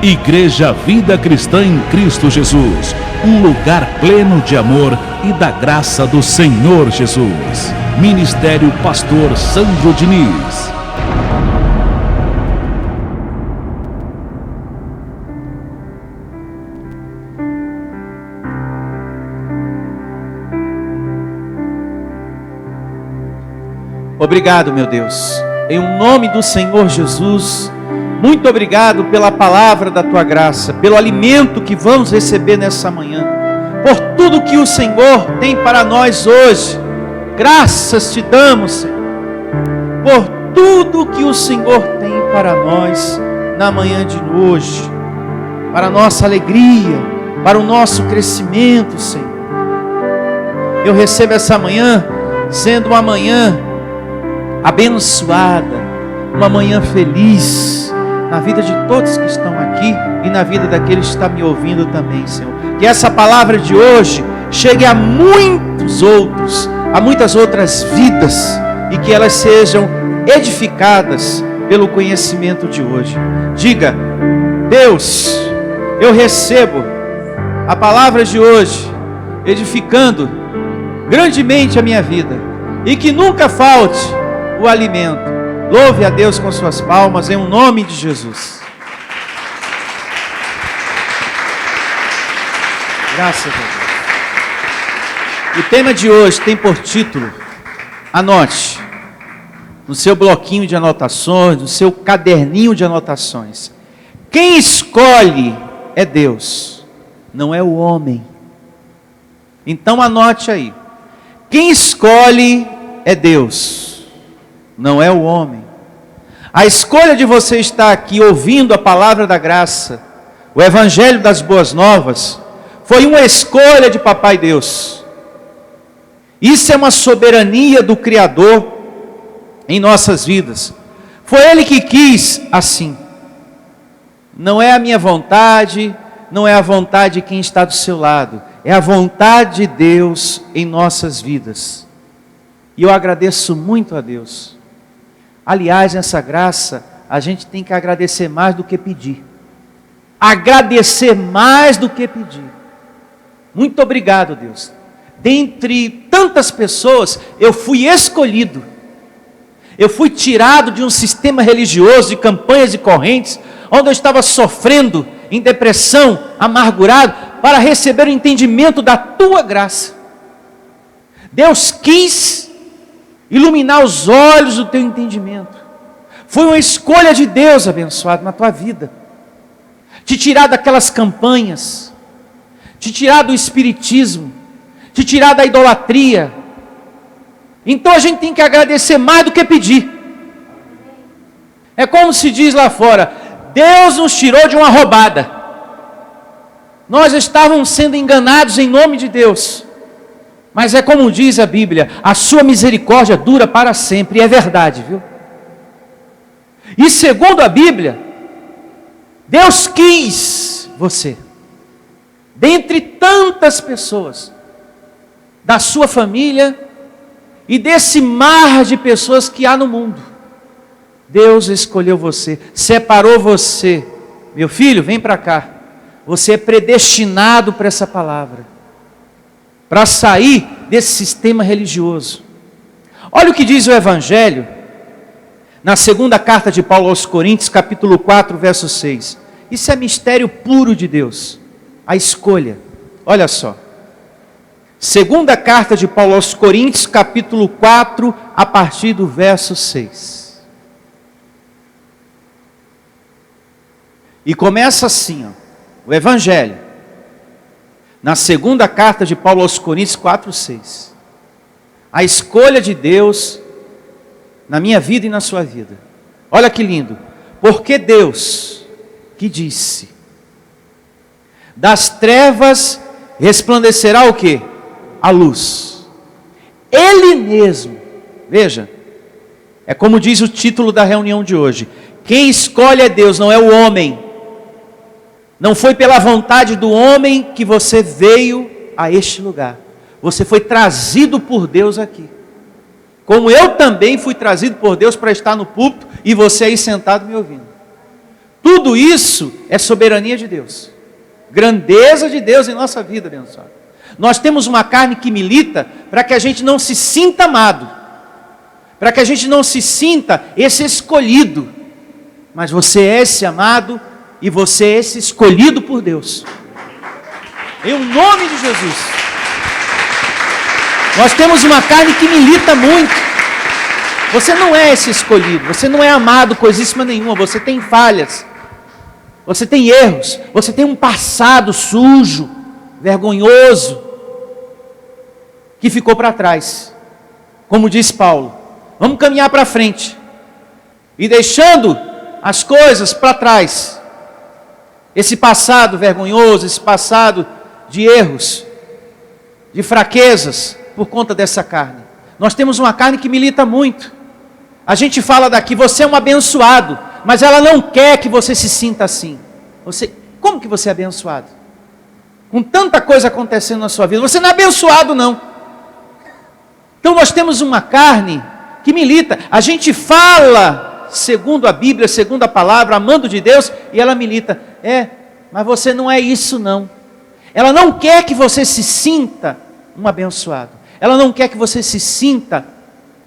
Igreja Vida Cristã em Cristo Jesus, um lugar pleno de amor e da graça do Senhor Jesus. Ministério Pastor Sandro Diniz. Obrigado, meu Deus, em nome do Senhor Jesus. Muito obrigado pela palavra da Tua graça, pelo alimento que vamos receber nessa manhã, por tudo que o Senhor tem para nós hoje. Graças te damos, Senhor, por tudo que o Senhor tem para nós na manhã de hoje, para a nossa alegria, para o nosso crescimento, Senhor. Eu recebo essa manhã sendo uma manhã abençoada, uma manhã feliz, na vida de todos que estão aqui e na vida daqueles que estão me ouvindo também, Senhor. Que essa palavra de hoje chegue a muitos outros, a muitas outras vidas, e que elas sejam edificadas pelo conhecimento de hoje. Diga: Deus, eu recebo a palavra de hoje, edificando grandemente a minha vida, e que nunca falte o alimento. Louve a Deus com suas palmas, em nome de Jesus. Graças a Deus. O tema de hoje tem por título, anote, no seu bloquinho de anotações, no seu caderninho de anotações: quem escolhe é Deus, não é o homem. Então anote aí: quem escolhe é Deus, não é o homem. A escolha de você estar aqui ouvindo a palavra da graça, o evangelho das boas novas, foi uma escolha de Papai Deus. Isso é uma soberania do Criador em nossas vidas. Foi Ele que quis assim. Não é a minha vontade, não é a vontade de quem está do seu lado, é a vontade de Deus em nossas vidas. E eu agradeço muito a Deus. Aliás, nessa graça, a gente tem que agradecer mais do que pedir. Agradecer mais do que pedir. Muito obrigado, Deus. Dentre tantas pessoas, eu fui escolhido. Eu fui tirado de um sistema religioso, de campanhas e correntes, onde eu estava sofrendo, em depressão, amargurado, para receber o entendimento da Tua graça. Deus quis iluminar os olhos do teu entendimento. Foi uma escolha de Deus, abençoado, na tua vida. Te tirar daquelas campanhas, te tirar do espiritismo, te tirar da idolatria. Então a gente tem que agradecer mais do que pedir. É como se diz lá fora: Deus nos tirou de uma roubada. Nós estávamos sendo enganados em nome de Deus. Mas é como diz a Bíblia: a sua misericórdia dura para sempre. E é verdade, viu? E segundo a Bíblia, Deus quis você, dentre tantas pessoas, da sua família e desse mar de pessoas que há no mundo. Deus escolheu você, separou você. Meu filho, vem para cá. Você é predestinado para essa palavra, para sair desse sistema religioso. Olha o que diz o Evangelho, na segunda carta de Paulo aos Coríntios, capítulo 4, verso 6. Isso é mistério puro de Deus, a escolha. Olha só, segunda carta de Paulo aos Coríntios, capítulo 4, a partir do verso 6. E começa assim, ó, o Evangelho. Na segunda carta de Paulo aos Coríntios 4:6. A escolha de Deus na minha vida e na sua vida. Olha que lindo. Porque Deus que disse: das trevas resplandecerá o quê? A luz. Ele mesmo. Veja, é como diz o título da reunião de hoje: quem escolhe é Deus, não é o homem. Não foi pela vontade do homem que você veio a este lugar. Você foi trazido por Deus aqui. Como eu também fui trazido por Deus para estar no púlpito e você aí sentado me ouvindo. Tudo isso é soberania de Deus, grandeza de Deus em nossa vida, abençoado. Nós temos uma carne que milita para que a gente não se sinta amado, para que a gente não se sinta esse escolhido, mas você é esse amado e você é esse escolhido por Deus, em nome de Jesus. Nós temos uma carne que milita muito. Você não é esse escolhido, você não é amado coisíssima nenhuma, você tem falhas, você tem erros, você tem um passado sujo, vergonhoso, que ficou para trás. Como diz Paulo, vamos caminhar para frente, e deixando as coisas para trás, esse passado vergonhoso, esse passado de erros, de fraquezas, por conta dessa carne. Nós temos uma carne que milita muito. A gente fala daqui, você é um abençoado, mas ela não quer que você se sinta assim. Como que você é abençoado? Com tanta coisa acontecendo na sua vida, você não é abençoado não. Então nós temos uma carne que milita. A gente fala, segundo a Bíblia, segundo a palavra, amando de Deus, e ela milita. Mas você não é isso não. Ela não quer que você se sinta um abençoado. Ela não quer que você se sinta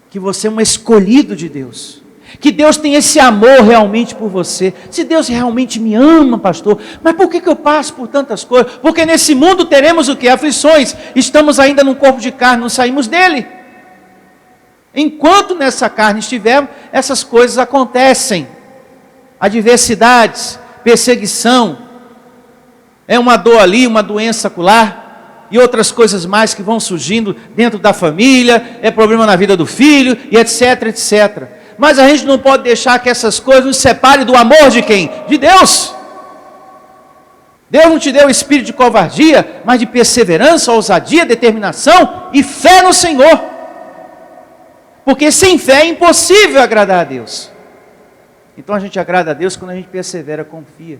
que você é um escolhido de Deus, que Deus tem esse amor realmente por você. Se Deus realmente me ama, pastor, mas por que eu passo por tantas coisas? Porque nesse mundo teremos o que? Aflições. Estamos ainda num corpo de carne, não saímos dele. Enquanto nessa carne estivermos, essas coisas acontecem. Adversidades, perseguição, é uma dor ali, uma doença acolá, e outras coisas mais que vão surgindo dentro da família, é problema na vida do filho, e etc, etc. Mas a gente não pode deixar que essas coisas nos separem do amor de quem? De Deus. Deus não te deu o espírito de covardia, mas de perseverança, ousadia, determinação e fé no Senhor. Porque sem fé é impossível agradar a Deus. Então a gente agrada a Deus quando a gente persevera, confia,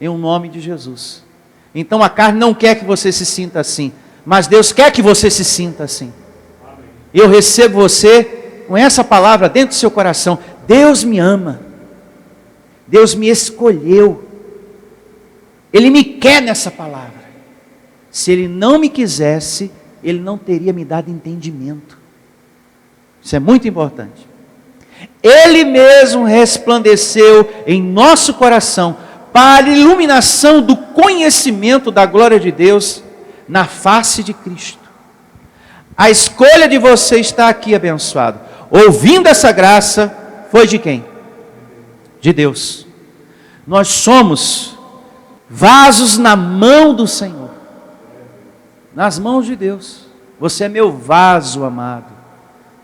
em nome de Jesus. Então a carne não quer que você se sinta assim, mas Deus quer que você se sinta assim. E eu recebo você com essa palavra dentro do seu coração. Deus me ama, Deus me escolheu, Ele me quer nessa palavra. Se Ele não me quisesse, Ele não teria me dado entendimento. Isso é muito importante. Ele mesmo resplandeceu em nosso coração para a iluminação do conhecimento da glória de Deus na face de Cristo. A escolha de você está aqui, abençoado. Ouvindo essa graça, foi de quem? De Deus. Nós somos vasos na mão do Senhor, nas mãos de Deus. Você é meu vaso amado,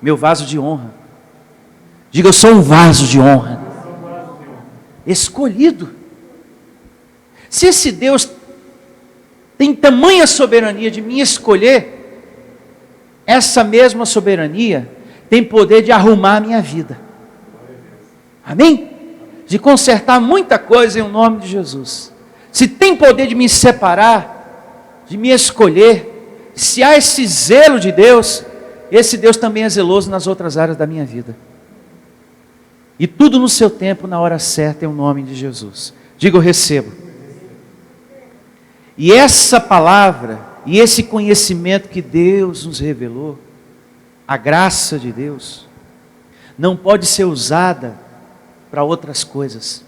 meu vaso de honra. Diga, eu sou um vaso de honra, escolhido. Se esse Deus tem tamanha soberania de me escolher, essa mesma soberania tem poder de arrumar a minha vida. Amém? De consertar muita coisa em nome de Jesus. Se tem poder de me separar, de me escolher, se há esse zelo de Deus, esse Deus também é zeloso nas outras áreas da minha vida. E tudo no seu tempo, na hora certa, em nome de Jesus. Diga, eu recebo. E essa palavra, e esse conhecimento que Deus nos revelou, a graça de Deus, não pode ser usada para outras coisas.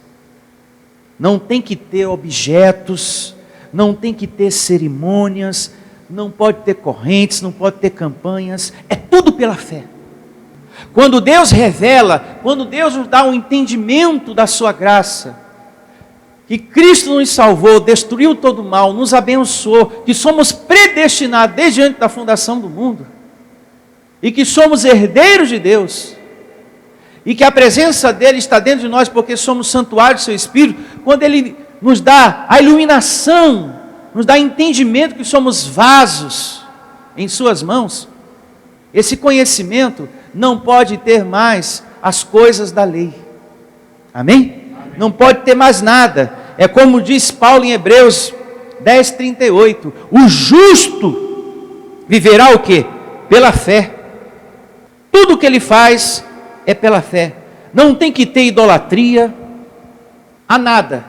Não tem que ter objetos, não tem que ter cerimônias, não pode ter correntes, não pode ter campanhas, é tudo pela fé. Quando Deus revela, quando Deus nos dá um entendimento da sua graça, que Cristo nos salvou, destruiu todo o mal, nos abençoou, que somos predestinados desde antes da fundação do mundo, e que somos herdeiros de Deus, e que a presença dEle está dentro de nós, porque somos santuário do seu Espírito. Quando Ele nos dá a iluminação, nos dá entendimento que somos vasos em suas mãos, esse conhecimento não pode ter mais as coisas da lei. Amém? Não pode ter mais nada. É como diz Paulo em Hebreus 10:38. O justo viverá o quê? Pela fé. Tudo que ele faz é pela fé. Não tem que ter idolatria, a nada,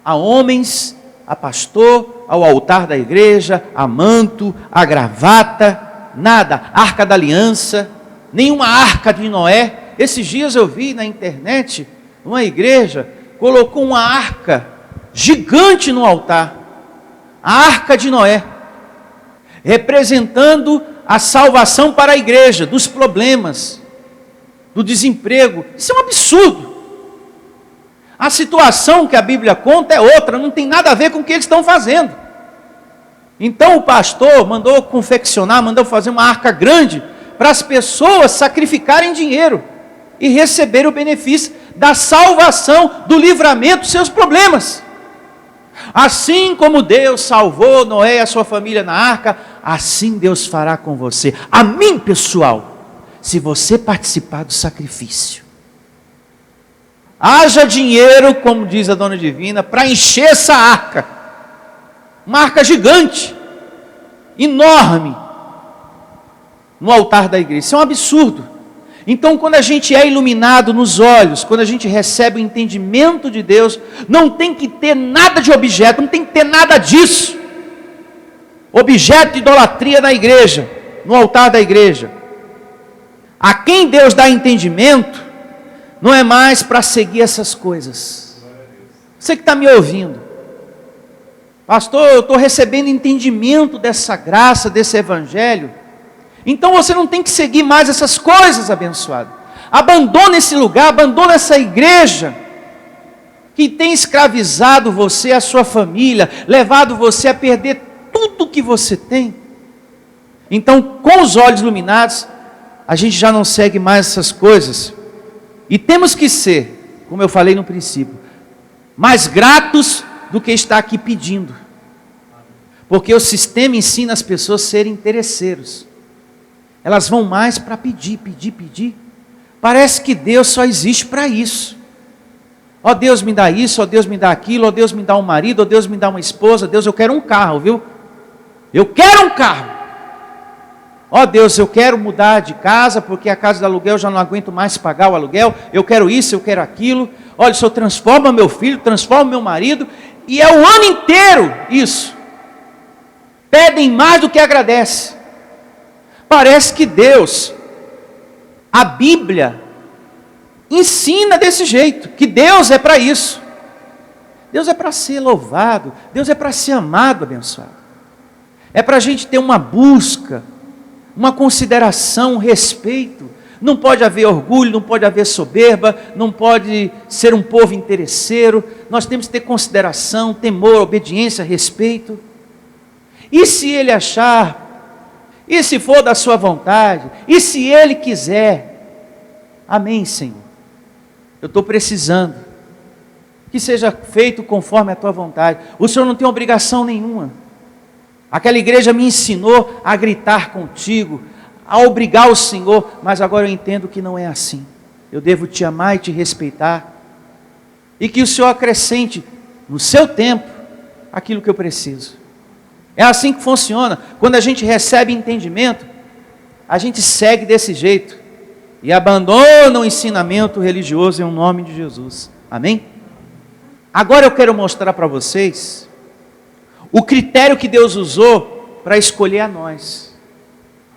a homens, a pastor, ao altar da igreja, a manto, a gravata, nada, arca da aliança, nenhuma arca de Noé. Esses dias eu vi na internet, uma igreja colocou uma arca gigante no altar, a arca de Noé, representando a salvação para a igreja, dos problemas, do desemprego. Isso é um absurdo. A situação que a Bíblia conta é outra, não tem nada a ver com o que eles estão fazendo. Então o pastor mandou confeccionar, mandou fazer uma arca grande, para as pessoas sacrificarem dinheiro, e receber o benefício da salvação, do livramento dos seus problemas. Assim como Deus salvou Noé e a sua família na arca, assim Deus fará com você. A mim, pessoal, se você participar do sacrifício. Haja dinheiro, como diz a Dona Divina, para encher essa arca. Uma arca gigante, enorme, no altar da igreja. Isso é um absurdo. Então, quando a gente é iluminado nos olhos, quando a gente recebe o entendimento de Deus, não tem que ter nada de objeto, não tem que ter nada disso. Objeto de idolatria na igreja, no altar da igreja. A quem Deus dá entendimento, não é mais para seguir essas coisas. Você que está me ouvindo, pastor, eu estou recebendo entendimento dessa graça, desse evangelho. Então você não tem que seguir mais essas coisas, abençoado. Abandona esse lugar, abandona essa igreja que tem escravizado você, a sua família, levado você a perder tudo que você tem. Então, com os olhos iluminados, a gente já não segue mais essas coisas. E temos que ser, como eu falei no princípio, mais gratos do que estar aqui pedindo. Porque o sistema ensina as pessoas a serem interesseiros. Elas vão mais para pedir, pedir, pedir. Parece que Deus só existe para isso. Ó Deus me dá isso, ó Deus me dá aquilo, ó Deus me dá um marido, ó Deus me dá uma esposa, Deus eu quero um carro, viu? Eu quero um carro. Ó Deus, eu quero mudar de casa, porque a casa de aluguel eu já não aguento mais pagar o aluguel, eu quero isso, eu quero aquilo. Olha, o Senhor transforma meu filho, transforma meu marido, e é o ano inteiro isso. Pedem mais do que agradecem. Parece que Deus, a Bíblia, ensina desse jeito, que Deus é para isso. Deus é para ser louvado, Deus é para ser amado, abençoado. É para a gente ter uma busca, uma consideração, um respeito. Não pode haver orgulho, não pode haver soberba, não pode ser um povo interesseiro. Nós temos que ter consideração, temor, obediência, respeito. E se Ele achar, e se for da sua vontade, e se Ele quiser, amém, Senhor. Eu estou precisando, que seja feito conforme a tua vontade. O Senhor não tem obrigação nenhuma. Aquela igreja me ensinou a gritar contigo, a obrigar o Senhor, mas agora eu entendo que não é assim. Eu devo te amar e te respeitar, e que o Senhor acrescente, no seu tempo, aquilo que eu preciso. É assim que funciona. Quando a gente recebe entendimento, a gente segue desse jeito e abandona o ensinamento religioso em nome de Jesus. Amém? Agora eu quero mostrar para vocês o critério que Deus usou para escolher a nós.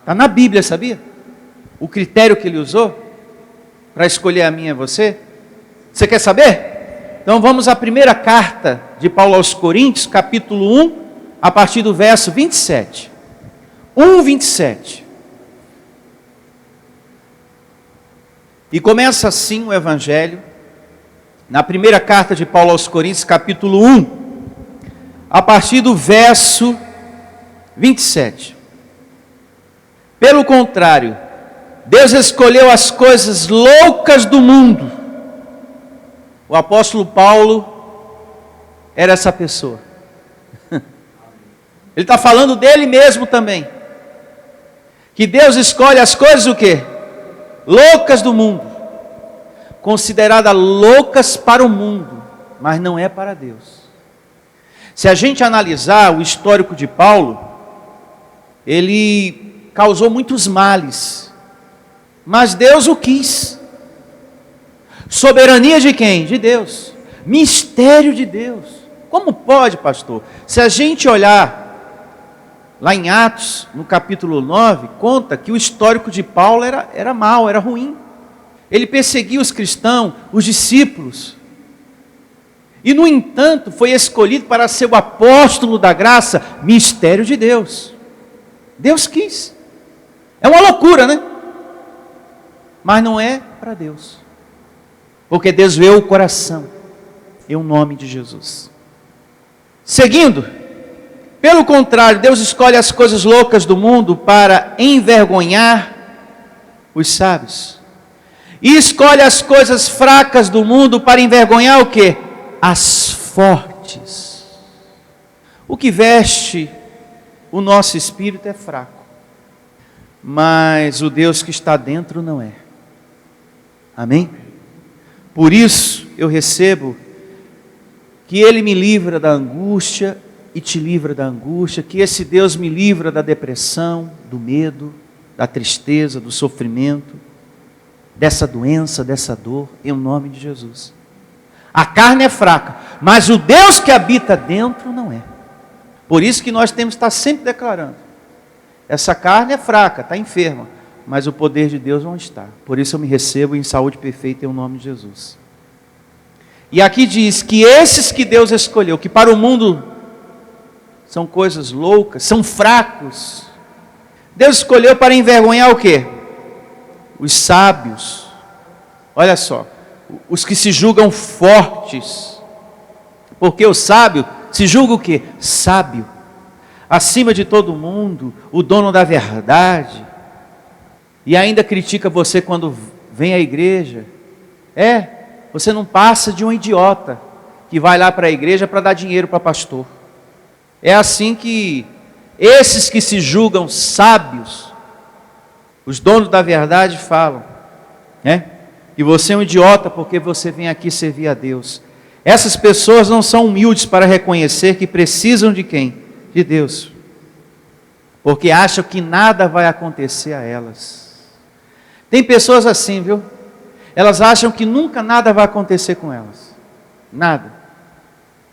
Está na Bíblia, sabia? O critério que Ele usou para escolher a mim e a você. Você quer saber? Então vamos à primeira carta de Paulo aos Coríntios, capítulo 1, a partir do verso 27. 1:27. E começa assim o Evangelho, na primeira carta de Paulo aos Coríntios, capítulo 1, a partir do verso 27. Pelo contrário, Deus escolheu as coisas loucas do mundo. O apóstolo Paulo era essa pessoa. Ele está falando dele mesmo também. Que Deus escolhe as coisas o quê? Loucas do mundo. Consideradas loucas para o mundo, mas não é para Deus. Se a gente analisar o histórico de Paulo, ele causou muitos males, mas Deus o quis. Soberania de quem? De Deus. Mistério de Deus. Como pode, pastor? Se a gente olhar lá em Atos, no capítulo 9, conta que o histórico de Paulo era mau, era ruim. Ele perseguia os cristãos, os discípulos. E, no entanto, foi escolhido para ser o apóstolo da graça, mistério de Deus. Deus quis. É uma loucura, né? Mas não é para Deus. Porque Deus vê o coração. Em nome de Jesus. Seguindo. Pelo contrário, Deus escolhe as coisas loucas do mundo para envergonhar os sábios. E escolhe as coisas fracas do mundo para envergonhar o quê? As fortes. O que veste o nosso espírito é fraco. Mas o Deus que está dentro não é. Amém? Por isso eu recebo que Ele me livra da angústia e te livra da angústia, que esse Deus me livra da depressão, do medo, da tristeza, do sofrimento, dessa doença, dessa dor, em nome de Jesus. A carne é fraca, mas o Deus que habita dentro não é. Por isso que nós temos que estar sempre declarando, essa carne é fraca, está enferma, mas o poder de Deus onde está? Por isso eu me recebo em saúde perfeita em nome de Jesus. E aqui diz que esses que Deus escolheu, que para o mundo são coisas loucas, são fracos, Deus escolheu para envergonhar o quê? Os sábios. Olha só, os que se julgam fortes, porque o sábio se julga o quê? Sábio, acima de todo mundo, o dono da verdade, e ainda critica você quando vem à igreja. Você não passa de um idiota que vai lá para a igreja para dar dinheiro para pastor. É assim que esses que se julgam sábios, os donos da verdade falam, e você é um idiota porque você vem aqui servir a Deus. Essas pessoas não são humildes para reconhecer que precisam de quem? De Deus. Porque acham que nada vai acontecer a elas. Tem pessoas assim, viu? Elas acham que nunca nada vai acontecer com elas. Nada.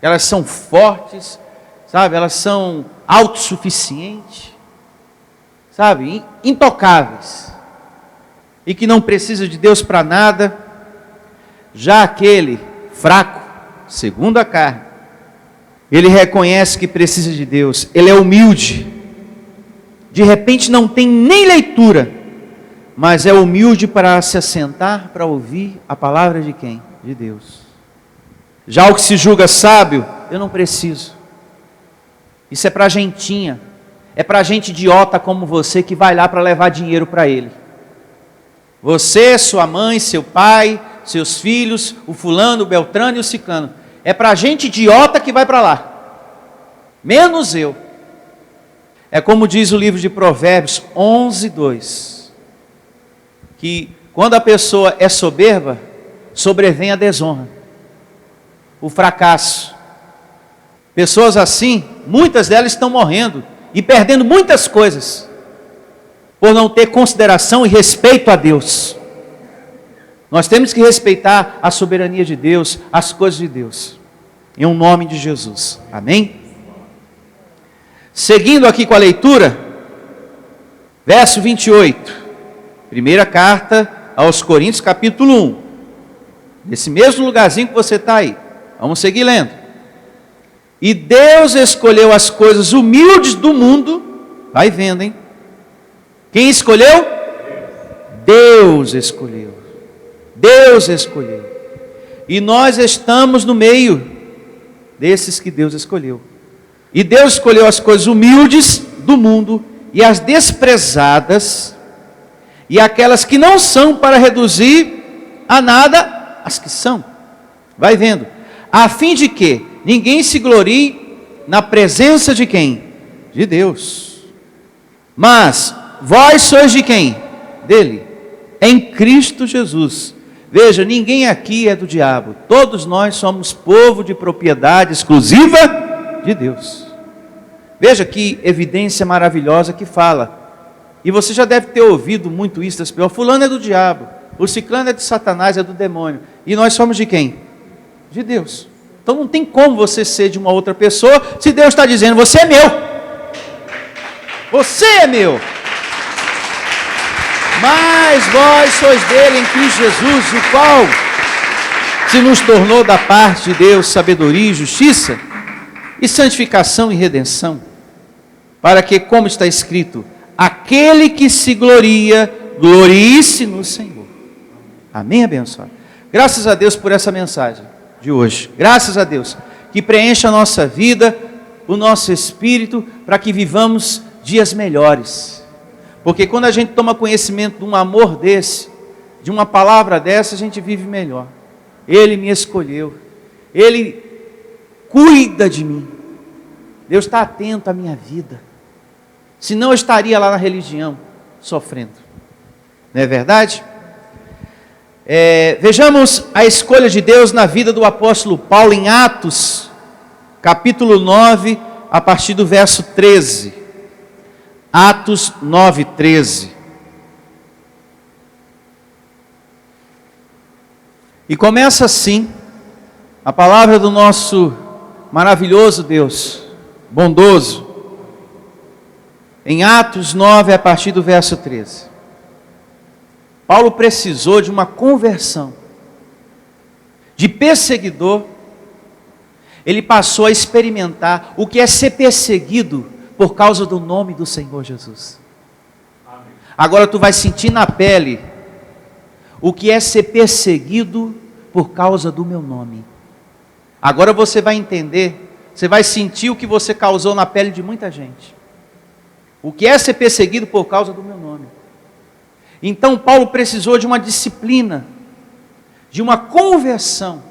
Elas são fortes, sabe? Elas são autossuficientes, sabe? Intocáveis. E que não precisa de Deus para nada. Já aquele fraco, segundo a carne, ele reconhece que precisa de Deus. Ele é humilde. De repente não tem nem leitura, mas é humilde para se assentar, para ouvir a palavra de quem? De Deus. Já o que se julga sábio, eu não preciso. Isso é para gentinha. É para gente idiota como você que vai lá para levar dinheiro para ele. Você, sua mãe, seu pai, seus filhos, o fulano, o beltrano e o ciclano. É para gente idiota que vai para lá. Menos eu. É como diz o livro de Provérbios 11:2. Que quando a pessoa é soberba, sobrevém a desonra, o fracasso. Pessoas assim, muitas delas estão morrendo e perdendo muitas coisas, por não ter consideração e respeito a Deus. Nós temos que respeitar a soberania de Deus, as coisas de Deus, em nome de Jesus, amém? Seguindo aqui com a leitura, verso 28, primeira carta aos Coríntios, capítulo 1, nesse mesmo lugarzinho que você está aí, vamos seguir lendo. E Deus escolheu as coisas humildes do mundo, vai vendo, hein? Quem escolheu? Deus escolheu. Deus escolheu. E nós estamos no meio desses que Deus escolheu. E Deus escolheu as coisas humildes do mundo e as desprezadas e aquelas que não são, para reduzir a nada as que são. Vai vendo. A fim de que ninguém se glorie na presença de quem? De Deus. Mas vós sois de quem? Dele. Em Cristo Jesus. Veja, ninguém aqui é do diabo. Todos nós somos povo de propriedade exclusiva de Deus. Veja que evidência maravilhosa que fala. E você já deve ter ouvido muito isso das pessoas. Fulano é do diabo. O ciclano é de Satanás, é do demônio. E nós somos de quem? de Deus. Então não tem como você ser de uma outra pessoa, se Deus está dizendo, você é meu. Você é meu. Mas vós sois dele em Cristo Jesus, o qual se nos tornou da parte de Deus sabedoria e justiça, e santificação e redenção, para que, como está escrito, aquele que se gloria, glorie-se no Senhor. Amém, abençoado? Graças a Deus por essa mensagem de hoje. Graças a Deus, que preencha a nossa vida, o nosso espírito, para que vivamos dias melhores. Porque quando a gente toma conhecimento de um amor desse, de uma palavra dessa, a gente vive melhor. Ele me escolheu, Ele cuida de mim, Deus está atento à minha vida, senão eu estaria lá na religião, sofrendo, não é verdade? Vejamos a escolha de Deus na vida do apóstolo Paulo em Atos, capítulo 9, a partir do verso 13, Atos 9, 13. E começa assim, a palavra do nosso maravilhoso Deus, bondoso, em Atos 9, a partir do verso 13. Paulo precisou de uma conversão, de perseguidor, ele passou a experimentar o que é ser perseguido por causa do nome do Senhor Jesus. Amém. Agora tu vai sentir na pele o que é ser perseguido por causa do meu nome. Agora você vai entender, você vai sentir o que você causou na pele de muita gente. O que é ser perseguido por causa do meu nome. Então Paulo precisou de uma disciplina, de uma conversão,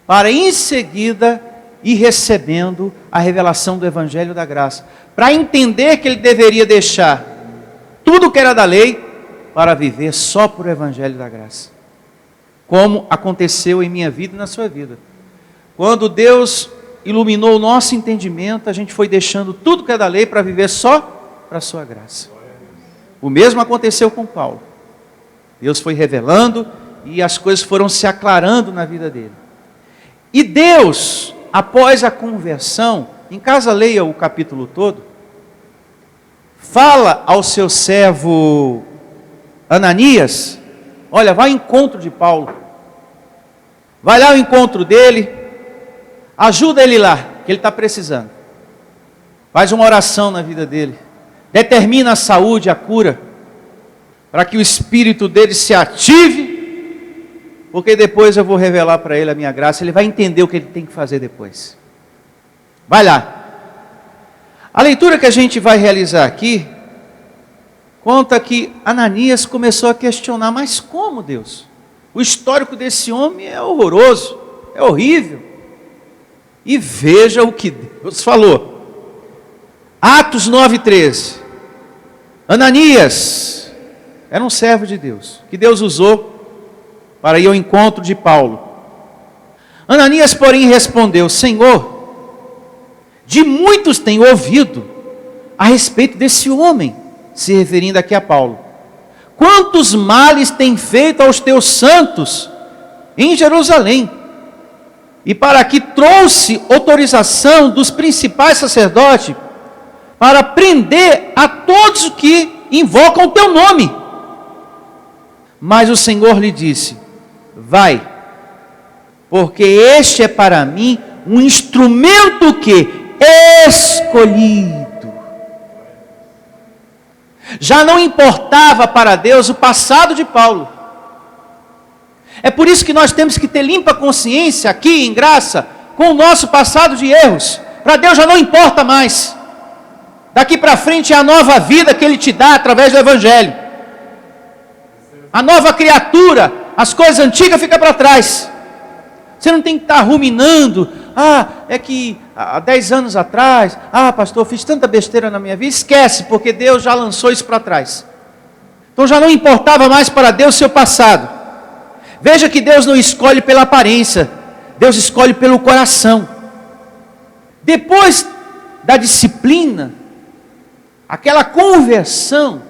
para em seguida ir recebendo a revelação do Evangelho da Graça, para entender que ele deveria deixar tudo que era da lei, para viver só por o Evangelho da Graça. Como aconteceu em minha vida e na sua vida. Quando Deus iluminou o nosso entendimento, a gente foi deixando tudo que é da lei para viver só para a sua graça. O mesmo aconteceu com Paulo. Deus foi revelando e as coisas foram se aclarando na vida dele. E Deus, após a conversão, em casa leia o capítulo todo, fala ao seu servo Ananias, olha, vai ao encontro de Paulo, vai lá ao encontro dele, ajuda ele lá, que ele está precisando, faz uma oração na vida dele, determina a saúde, a cura, para que o espírito dele se ative, porque depois eu vou revelar para ele a minha graça, ele vai entender o que ele tem que fazer depois. Vai lá. A leitura que a gente vai realizar aqui, conta que Ananias começou a questionar, mas como, Deus? O histórico desse homem é horroroso, é horrível. E veja o que Deus falou. Atos 9:13. Ananias era um servo de Deus, que Deus usou para ir ao encontro de Paulo. Ananias, porém, respondeu, Senhor, de muitos tenho ouvido a respeito desse homem, se referindo aqui a Paulo. Quantos males tem feito aos teus santos em Jerusalém? E para que trouxe autorização dos principais sacerdotes para prender a todos que invocam o teu nome. Mas o Senhor lhe disse, vai, porque este é para mim um instrumento que escolhido. Já não importava para Deus o passado de Paulo. É por isso que nós temos que ter limpa consciência aqui em graça com o nosso passado de erros. Para Deus já não importa mais. Daqui para frente é a nova vida que Ele te dá através do Evangelho. A nova criatura, as coisas antigas ficam para trás. Você não tem que estar ruminando. É que há 10 anos atrás, pastor, fiz tanta besteira na minha vida. Esquece, porque Deus já lançou isso para trás. Então já não importava mais para Deus seu passado. Veja que Deus não escolhe pela aparência, Deus escolhe pelo coração. Depois da disciplina, aquela conversão,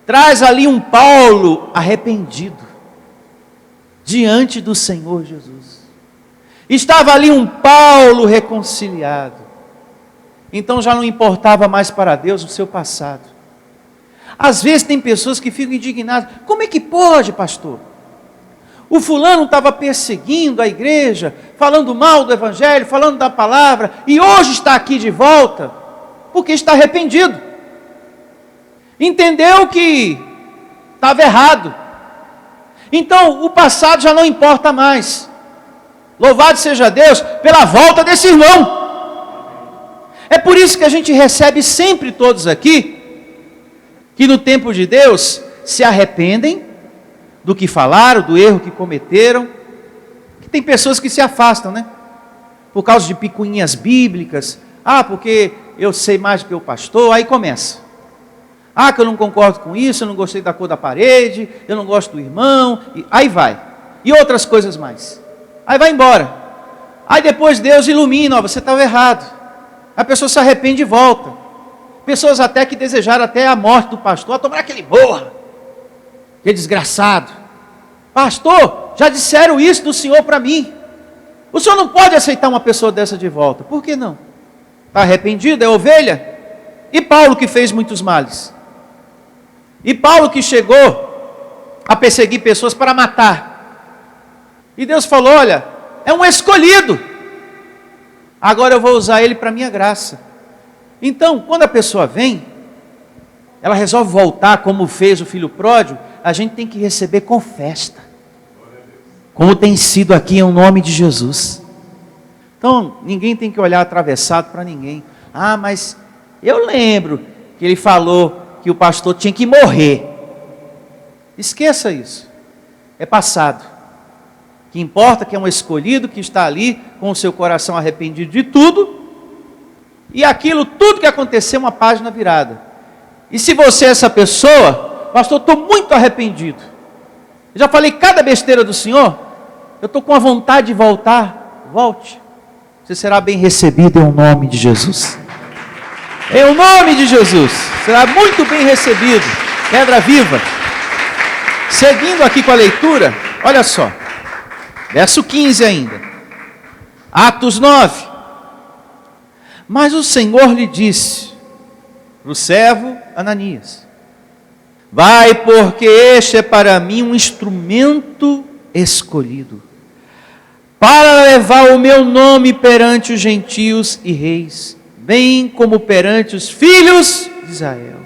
traz ali um Paulo arrependido, diante do Senhor Jesus. Estava ali um Paulo reconciliado. Então já não importava mais para Deus o seu passado. Às vezes tem pessoas que ficam indignadas. Como é que pode, pastor? O fulano estava perseguindo a igreja, falando mal do evangelho, falando da palavra, e hoje está aqui de volta, porque está arrependido. Entendeu que estava errado. Então o passado já não importa mais. Louvado seja Deus pela volta desse irmão. É por isso que a gente recebe sempre todos aqui, que no tempo de Deus se arrependem do que falaram, do erro que cometeram. Que tem pessoas que se afastam, né? Por causa de picuinhas bíblicas. Ah, porque eu sei mais do que o pastor, aí começa. Ah, que eu não concordo com isso, eu não gostei da cor da parede, eu não gosto do irmão, e aí vai. E outras coisas mais. Aí vai embora. Aí depois Deus ilumina, ó, você estava errado. A pessoa se arrepende e volta. Pessoas até que desejaram até a morte do pastor, tomara que ele morra. Que desgraçado. Pastor, já disseram isso do senhor para mim. O senhor não pode aceitar uma pessoa dessa de volta. Por que não? Está arrependido, é ovelha? E Paulo que fez muitos males? E Paulo que chegou a perseguir pessoas para matar? E Deus falou, olha, é um escolhido. Agora eu vou usar ele para a minha graça. Então, quando a pessoa vem, ela resolve voltar como fez o filho pródigo, a gente tem que receber com festa. Como tem sido aqui em nome de Jesus. Então, ninguém tem que olhar atravessado para ninguém. Ah, mas eu lembro que ele falou que o pastor tinha que morrer. Esqueça isso. É passado. O que importa é que é um escolhido que está ali com o seu coração arrependido de tudo. E aquilo, tudo que aconteceu, uma página virada. E se você é essa pessoa, pastor, estou muito arrependido. Eu já falei cada besteira do Senhor. Eu estou com a vontade de voltar. Volte. Você será bem recebido em nome de Jesus. Em nome de Jesus. Será muito bem recebido. Pedra viva. Seguindo aqui com a leitura, olha só. Verso 15 ainda. Atos 9. Mas o Senhor lhe disse para o servo Ananias: vai, porque este é para mim um instrumento escolhido, para levar o meu nome perante os gentios e reis, bem como perante os filhos de Israel.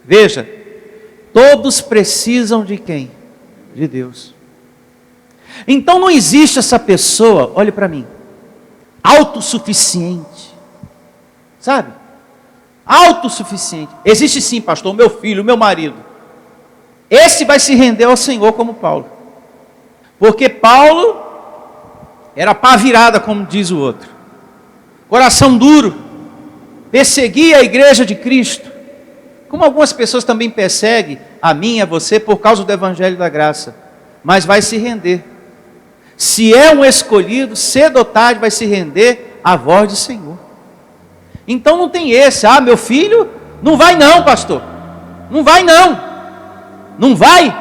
Veja, todos precisam de quem? De Deus. Então não existe essa pessoa, olhe para mim, autossuficiente, sabe? Autossuficiente. Existe sim, pastor, o meu filho, o meu marido. Esse vai se render ao Senhor como Paulo. Porque Paulo era pá virada, como diz o outro. Coração duro. Perseguia a igreja de Cristo. Como algumas pessoas também perseguem a mim e a você por causa do evangelho da graça. Mas vai se render. Se é um escolhido, cedo ou tarde vai se render à voz do Senhor. Então não tem esse, ah, meu filho, não vai não, pastor. Não vai não. Não vai.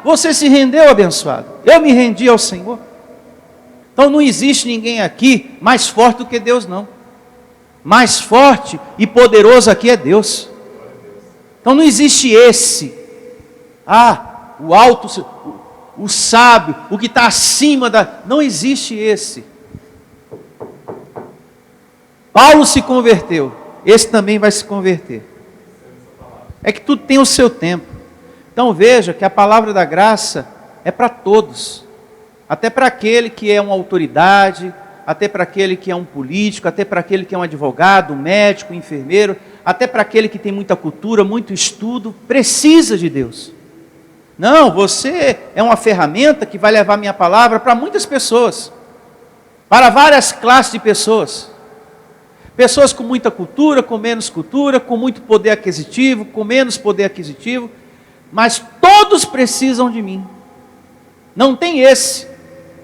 Você se rendeu, abençoado. Eu me rendi ao Senhor. Então não existe ninguém aqui mais forte do que Deus, não. Mais forte e poderoso aqui é Deus. Então não existe esse. Ah, o alto, o sábio, o que está acima da... Não existe esse. Paulo se converteu. Esse também vai se converter. É que tudo tem o seu tempo. Então veja que a palavra da graça é para todos. Até para aquele que é uma autoridade, até para aquele que é um político, até para aquele que é um advogado, um médico, um enfermeiro, até para aquele que tem muita cultura, muito estudo, precisa de Deus. Não, você é uma ferramenta que vai levar minha palavra para muitas pessoas, para várias classes de pessoas. Pessoas com muita cultura, com menos cultura, com muito poder aquisitivo, com menos poder aquisitivo, mas todos precisam de mim. Não tem esse.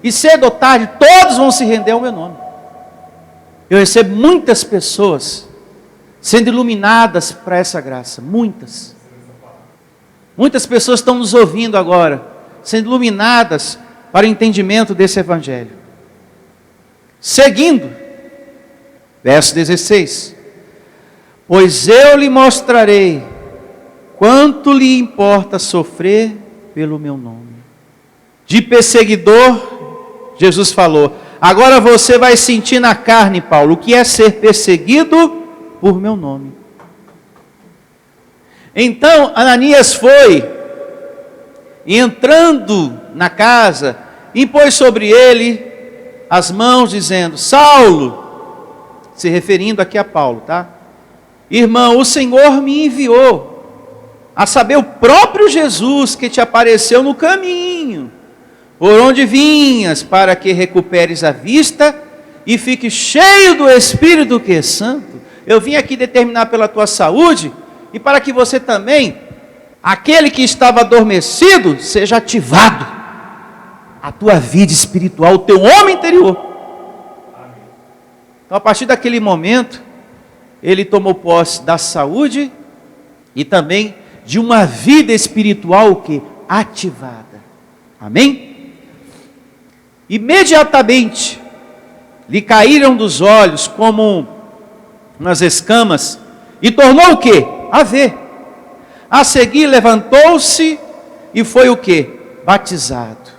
E cedo ou tarde, todos vão se render ao meu nome. Eu recebo muitas pessoas sendo iluminadas para essa graça. Muitas. Muitas pessoas estão nos ouvindo agora, sendo iluminadas para o entendimento desse evangelho. Seguindo, verso 16: pois eu lhe mostrarei quanto lhe importa sofrer pelo meu nome. De perseguidor, Jesus falou: agora você vai sentir na carne, Paulo, o que é ser perseguido por meu nome. Então Ananias foi, e entrando na casa, impôs sobre ele as mãos, dizendo: Saulo, se referindo aqui a Paulo, tá? Irmão, o Senhor me enviou, a saber, o próprio Jesus que te apareceu no caminho, por onde vinhas, para que recuperes a vista e fique cheio do Espírito que é Santo. Eu vim aqui determinar pela tua saúde, e para que você também, aquele que estava adormecido, seja ativado. A tua vida espiritual, o teu homem interior. Então, a partir daquele momento, ele tomou posse da saúde e também de uma vida espiritual que ativada. Amém? Imediatamente lhe caíram dos olhos como umas escamas e tornou o quê? A ver. A seguir levantou-se e foi o quê? Batizado.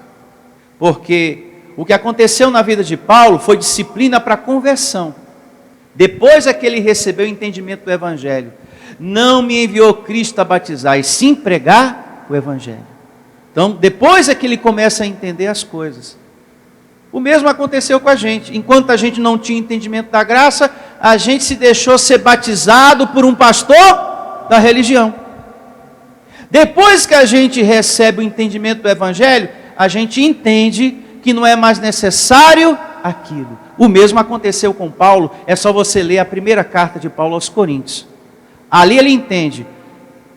Porque o que aconteceu na vida de Paulo foi disciplina para conversão. Depois é que ele recebeu o entendimento do Evangelho. Não me enviou Cristo a batizar, e sim pregar o Evangelho. Então, depois é que ele começa a entender as coisas. O mesmo aconteceu com a gente. Enquanto a gente não tinha entendimento da graça, a gente se deixou ser batizado por um pastor da religião. Depois que a gente recebe o entendimento do Evangelho, a gente entende que não é mais necessário aquilo. O mesmo aconteceu com Paulo, é só você ler a primeira carta de Paulo aos Coríntios. Ali ele entende,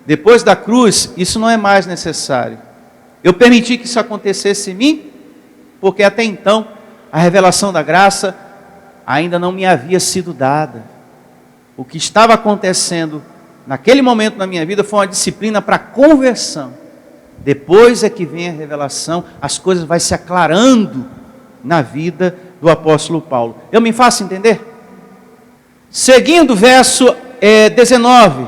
depois da cruz, isso não é mais necessário. Eu permiti que isso acontecesse em mim, porque até então, a revelação da graça ainda não me havia sido dada. O que estava acontecendo naquele momento na minha vida foi uma disciplina para conversão. Depois é que vem a revelação, as coisas vão se aclarando na vida do apóstolo Paulo. Eu me faço entender? Seguindo o verso 19.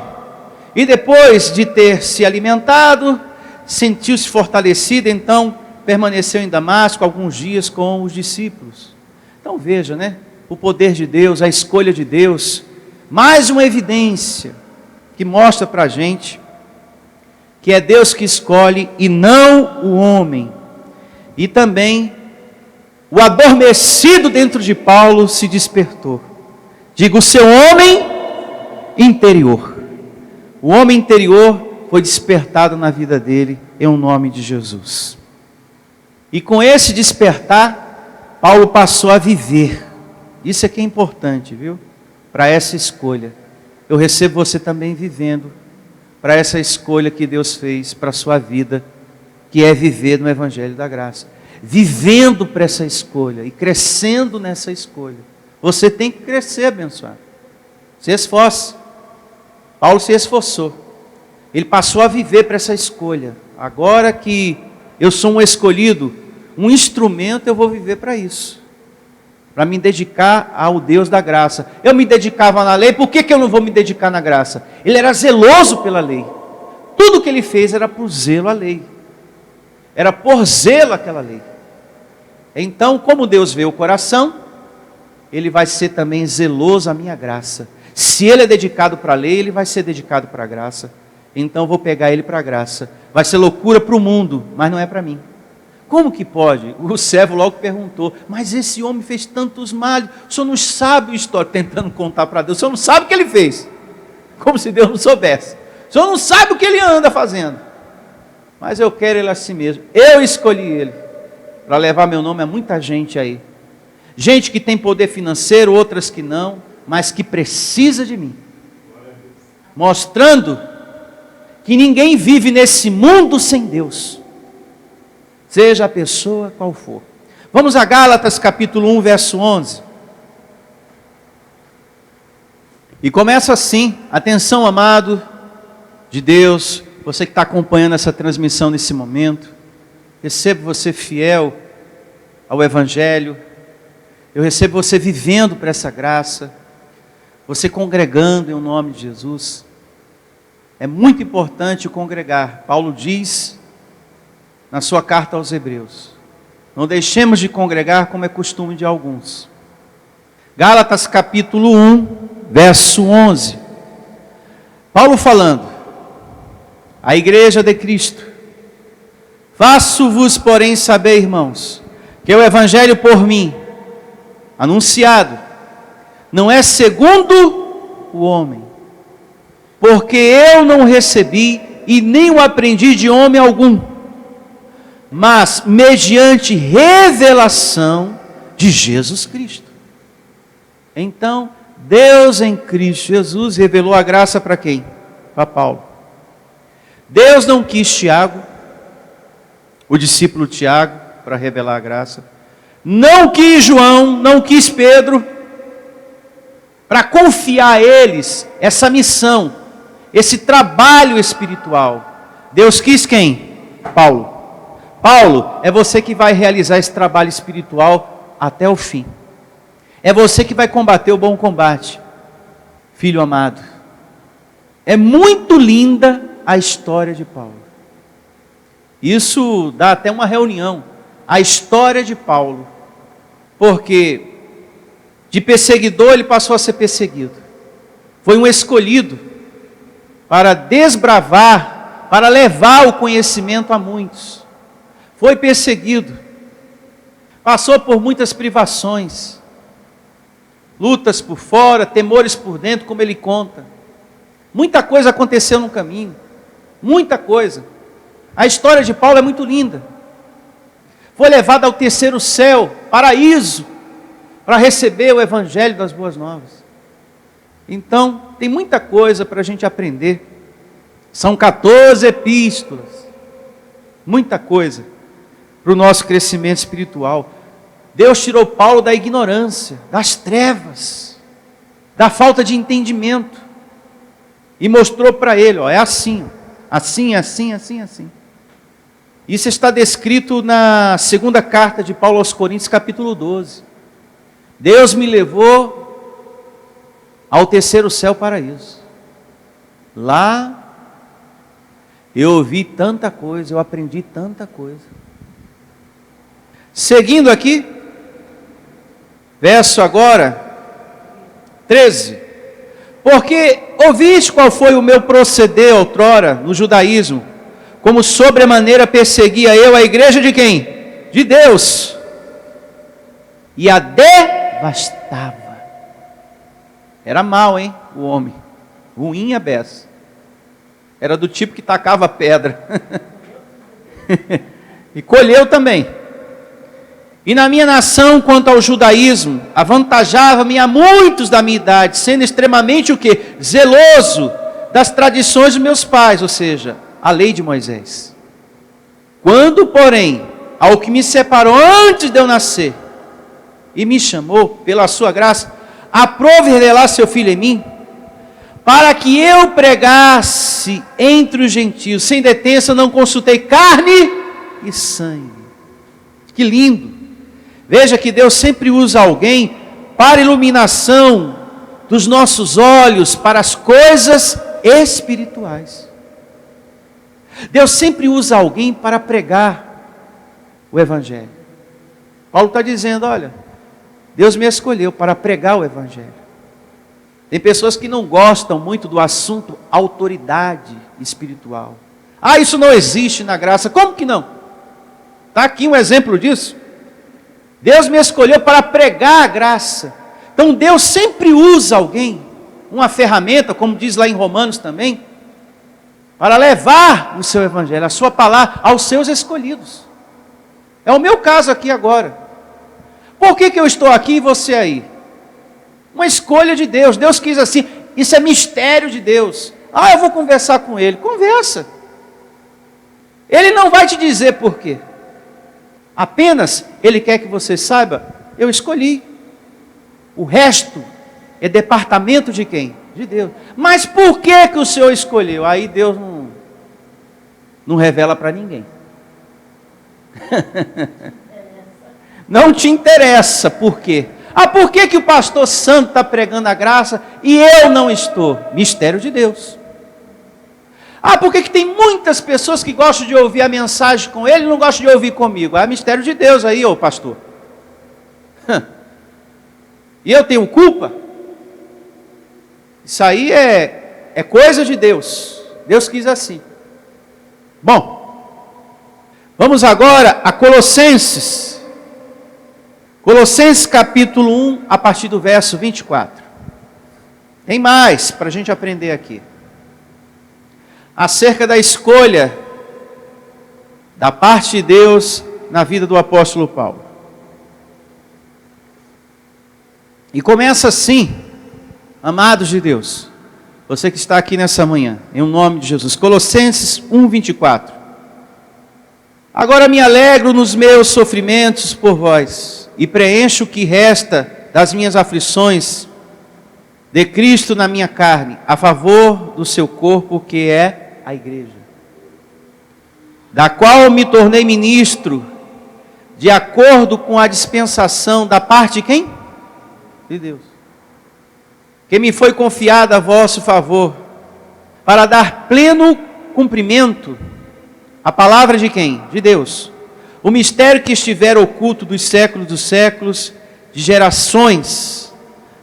E depois de ter se alimentado, sentiu-se fortalecido, então permaneceu em Damasco alguns dias com os discípulos. Então veja, né? O poder de Deus, a escolha de Deus. Mais uma evidência que mostra para a gente que é Deus que escolhe e não o homem. E também o adormecido dentro de Paulo se despertou. Digo, o seu homem interior. O homem interior foi despertado na vida dele em nome de Jesus. E com esse despertar, Paulo passou a viver. Isso é que é importante, viu? Para essa escolha. Eu recebo você também vivendo para essa escolha que Deus fez para a sua vida, que é viver no Evangelho da Graça. Vivendo para essa escolha e crescendo nessa escolha. Você tem que crescer, abençoado. Se esforce. Paulo se esforçou. Ele passou a viver para essa escolha. Agora que eu sou um escolhido, um instrumento, eu vou viver para isso. Para me dedicar ao Deus da graça. Eu me dedicava na lei, por que eu não vou me dedicar na graça? Ele era zeloso pela lei. Tudo que ele fez era por zelo à lei. Era por zelo àquela lei. Então, como Deus vê o coração, ele vai ser também zeloso à minha graça. Se ele é dedicado para a lei, ele vai ser dedicado para a graça. Então, eu vou pegar ele para a graça. Vai ser loucura para o mundo, mas não é para mim. Como que pode? O servo logo perguntou, mas esse homem fez tantos males, o senhor não sabe a história, tentando contar para Deus, o senhor não sabe o que ele fez, como se Deus não soubesse, o senhor não sabe o que ele anda fazendo, mas eu quero ele assim mesmo, eu escolhi ele, para levar meu nome a muita gente aí, gente que tem poder financeiro, outras que não, mas que precisa de mim, mostrando que ninguém vive nesse mundo sem Deus, seja a pessoa qual for. Vamos a Gálatas capítulo 1, verso 11. E começa assim, atenção amado de Deus, você que está acompanhando essa transmissão nesse momento, recebo você fiel ao Evangelho, Eu recebo você vivendo para essa graça, você congregando em nome de Jesus. É muito importante congregar. Paulo diz na sua carta aos Hebreus: não deixemos de congregar como é costume de alguns. Gálatas capítulo 1, verso 11. Paulo falando, a igreja de Cristo: faço-vos, porém, saber, irmãos, que o evangelho por mim anunciado não é segundo o homem, porque eu não recebi e nem o aprendi de homem algum, mas mediante revelação de Jesus Cristo. Então, Deus em Cristo Jesus revelou a graça para quem? Para Paulo. Deus não quis Tiago, o discípulo Tiago, para revelar a graça. Não quis João, não quis Pedro, para confiar a eles essa missão, esse trabalho espiritual. Deus quis quem? Paulo. Paulo, é você que vai realizar esse trabalho espiritual até o fim. É você que vai combater o bom combate. Filho amado, é muito linda a história de Paulo. Isso dá até uma reunião. A história de Paulo. Porque de perseguidor ele passou a ser perseguido. Foi um escolhido para desbravar, para levar o conhecimento a muitos. Foi perseguido. Passou por muitas privações. Lutas por fora, temores por dentro, como ele conta. Muita coisa aconteceu no caminho. Muita coisa. A história de Paulo é muito linda. Foi levado ao terceiro céu, paraíso, para receber o evangelho das boas novas. Então, tem muita coisa para a gente aprender. São 14 epístolas. Muita coisa para o nosso crescimento espiritual. Deus tirou Paulo da ignorância, das trevas, da falta de entendimento. E mostrou para ele, ó, é assim, assim, assim, assim, assim. Isso está descrito na segunda carta de Paulo aos Coríntios, capítulo 12. Deus me levou ao terceiro céu, paraíso. Lá eu ouvi tanta coisa, eu aprendi tanta coisa. Seguindo aqui, verso agora 13. Porque ouviste qual foi o meu proceder outrora no judaísmo, como sobremaneira perseguia eu a igreja de quem? De Deus. E a devastava. Era mau, hein? O homem. Ruim a beça. Era do tipo que tacava pedra. E colheu também. E na minha nação, quanto ao judaísmo, avantajava-me a muitos da minha idade, sendo extremamente o quê? Zeloso das tradições dos meus pais, ou seja, a lei de Moisés. Quando, porém, ao que me separou antes de eu nascer, e me chamou, pela sua graça, aprove revelar seu Filho em mim, para que eu pregasse entre os gentios, sem detença, não consultei carne e sangue. Que lindo! Veja que Deus sempre usa alguém para iluminação dos nossos olhos, para as coisas espirituais. Deus sempre usa alguém para pregar o Evangelho. Paulo está dizendo, olha, Deus me escolheu para pregar o Evangelho. Tem pessoas que não gostam muito do assunto autoridade espiritual. Ah, isso não existe na graça. Como que não? Está aqui um exemplo disso. Deus me escolheu para pregar a graça. Então Deus sempre usa alguém, uma ferramenta, como diz lá em Romanos também, para levar o seu evangelho, a sua palavra, aos seus escolhidos. É o meu caso aqui agora. Por que eu estou aqui e você aí? Uma escolha de Deus. Deus quis assim. Isso é mistério de Deus. Ah, eu vou conversar com Ele. Conversa. Ele não vai te dizer por quê. Apenas Ele quer que você saiba, eu escolhi. O resto é departamento de quem? De Deus. Mas por que o Senhor escolheu? Aí Deus não revela para ninguém. Não te interessa por quê? Ah, por que o pastor santo está pregando a graça e eu não estou? Mistério de Deus. Ah, por que tem muitas pessoas que gostam de ouvir a mensagem com ele e não gostam de ouvir comigo? Ah, mistério de Deus aí, ô pastor. E eu tenho culpa? Isso aí é coisa de Deus. Deus quis assim. Bom, vamos agora a Colossenses. Colossenses capítulo 1, a partir do verso 24. Tem mais para a gente aprender aqui. Acerca da escolha da parte de Deus na vida do apóstolo Paulo. E começa assim, amados de Deus, você que está aqui nessa manhã, em nome de Jesus. Colossenses 1, 24. Agora me alegro nos meus sofrimentos por vós, e preencho o que resta das minhas aflições de Cristo na minha carne, a favor do seu corpo, que é a igreja, da qual me tornei ministro, de acordo com a dispensação da parte de quem? De Deus, que me foi confiada a vosso favor, para dar pleno cumprimento à palavra de quem? De Deus. O mistério que estiver oculto dos séculos, de gerações,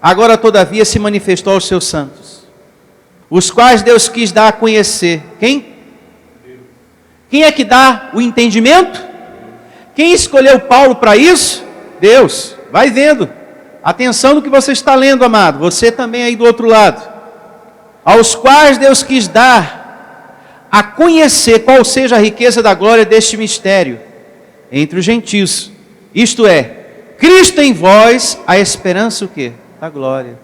agora todavia se manifestou aos seus santos, os quais Deus quis dar a conhecer. Quem? Quem é que dá o entendimento? Quem escolheu Paulo para isso? Deus. Vai vendo. Atenção no que você está lendo, amado. Você também aí do outro lado. Aos quais Deus quis dar a conhecer qual seja a riqueza da glória deste mistério entre os gentios. Isto é, Cristo em vós, a esperança o quê? Da glória.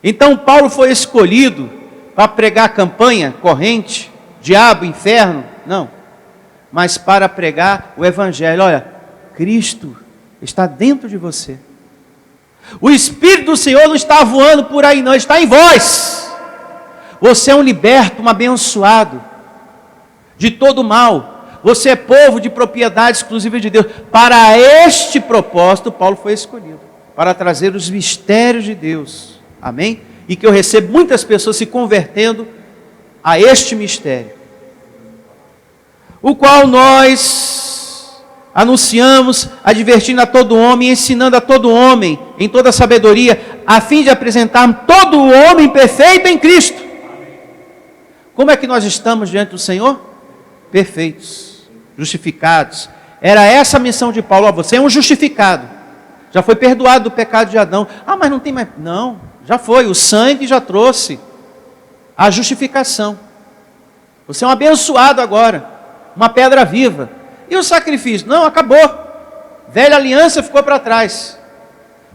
Então Paulo foi escolhido para pregar a campanha corrente, diabo, inferno? Não. Mas para pregar o evangelho. Olha, Cristo está dentro de você. O Espírito do Senhor não está voando por aí não, está em vós. Você é um liberto, um abençoado de todo mal. Você é povo de propriedade exclusiva de Deus. Para este propósito, Paulo foi escolhido, para trazer os mistérios de Deus. Amém? E que eu recebo muitas pessoas se convertendo a este mistério, o qual nós anunciamos, advertindo a todo homem, ensinando a todo homem, em toda sabedoria, a fim de apresentarmos todo o homem perfeito em Cristo. Como é que nós estamos diante do Senhor? Perfeitos, justificados. Era essa a missão de Paulo. Você é um justificado, já foi perdoado do pecado de Adão. Ah, mas não tem mais. Não, já foi, o sangue já trouxe a justificação. Você é um abençoado agora, uma pedra viva. E o sacrifício? Não, acabou. Velha aliança ficou para trás.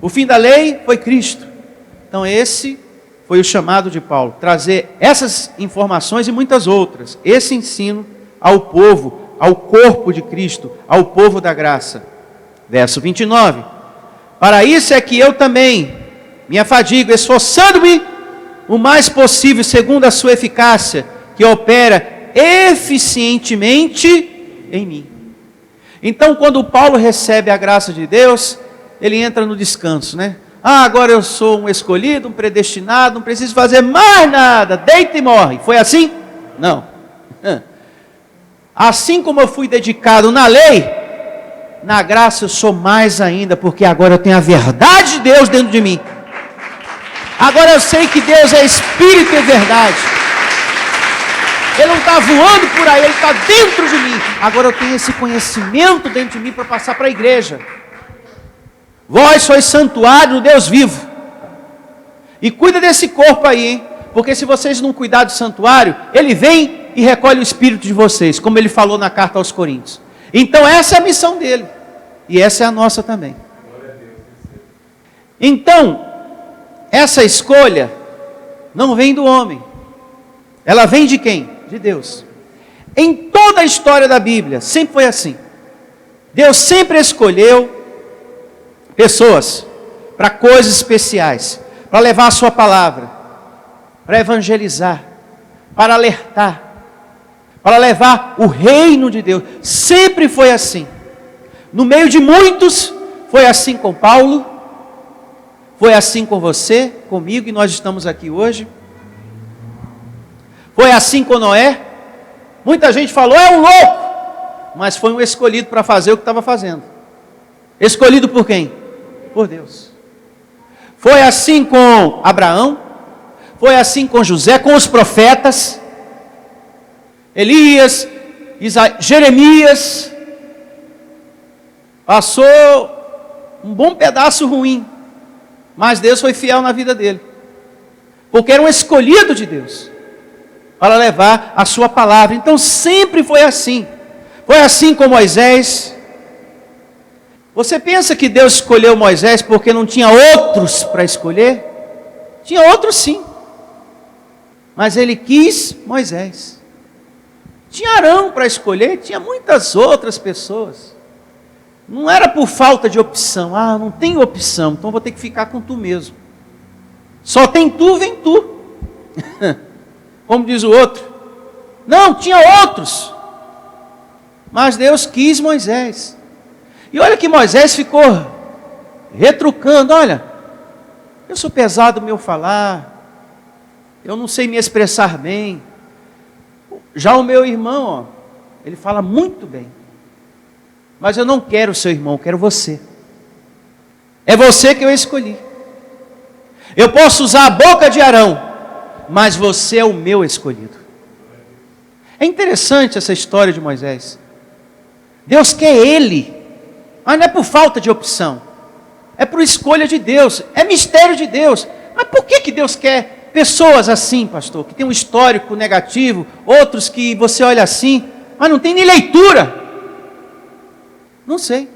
O fim da lei foi Cristo. Então esse foi o chamado de Paulo, trazer essas informações e muitas outras, esse ensino ao povo, ao corpo de Cristo, ao povo da graça. Verso 29. Para isso é que eu também me afadigo, esforçando-me o mais possível, segundo a sua eficácia, que opera eficientemente em mim. Então, quando Paulo recebe a graça de Deus, ele entra no descanso, né? Ah, agora eu sou um escolhido, um predestinado, não preciso fazer mais nada, deita e morre. Foi assim? Não. Assim como eu fui dedicado na lei, na graça eu sou mais ainda, porque agora eu tenho a verdade de Deus dentro de mim. Agora eu sei que Deus é Espírito e verdade. Ele não está voando por aí, Ele está dentro de mim. Agora eu tenho esse conhecimento dentro de mim para passar para a igreja. Vós sois santuário do Deus vivo. E cuida desse corpo aí, hein? Porque se vocês não cuidar do santuário, Ele vem e recolhe o espírito de vocês, como Ele falou na carta aos Coríntios. Então essa é a missão dele. E essa é a nossa também. Então, essa escolha não vem do homem. Ela vem de quem? De Deus. Em toda a história da Bíblia, sempre foi assim. Deus sempre escolheu pessoas para coisas especiais, para levar a sua palavra, para evangelizar, para alertar, para levar o reino de Deus. Sempre foi assim. No meio de muitos, foi assim com Paulo, Foi assim com você, comigo, e nós estamos aqui hoje. Foi assim com Noé. Muita gente falou, é um louco. Mas foi um escolhido para fazer o que estava fazendo. Escolhido por quem? Por Deus. Foi assim com Abraão. Foi assim com José, com os profetas. Elias, Jeremias. Passou um bom pedaço ruim. Mas Deus foi fiel na vida dele. Porque era um escolhido de Deus para levar a sua palavra. Então sempre foi assim. Foi assim com Moisés. Você pensa que Deus escolheu Moisés porque não tinha outros para escolher? Tinha outros sim. Mas ele quis Moisés. Tinha Arão para escolher, tinha muitas outras pessoas. Não era por falta de opção. Ah, não tem opção, então vou ter que ficar com tu mesmo. Só tem tu, vem tu. Como diz o outro. Não, tinha outros. Mas Deus quis Moisés. E olha que Moisés ficou retrucando. Olha, eu sou pesado no meu falar. Eu não sei me expressar bem. Já o meu irmão, ó, ele fala muito bem. Mas eu não quero o seu irmão, eu quero você. É você que eu escolhi. Eu posso usar a boca de Arão, mas você é o meu escolhido. É interessante essa história de Moisés. Deus quer ele, mas não é por falta de opção. É por escolha de Deus, é mistério de Deus. Mas por que Deus quer pessoas assim, pastor? Que tem um histórico negativo, outros que você olha assim, mas não tem nem leitura. Não sei.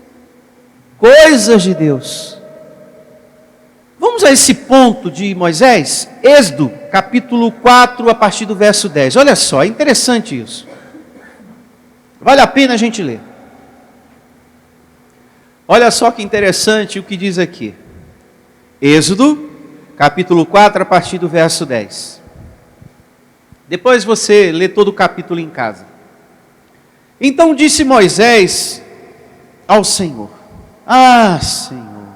Coisas de Deus. Vamos a esse ponto de Moisés? Êxodo, capítulo 4, a partir do verso 10. Olha só, é interessante isso. Vale a pena a gente ler. Olha só que interessante o que diz aqui. Êxodo, capítulo 4, a partir do verso 10. Depois você lê todo o capítulo em casa. Então disse Moisés ao Senhor: Ah, Senhor,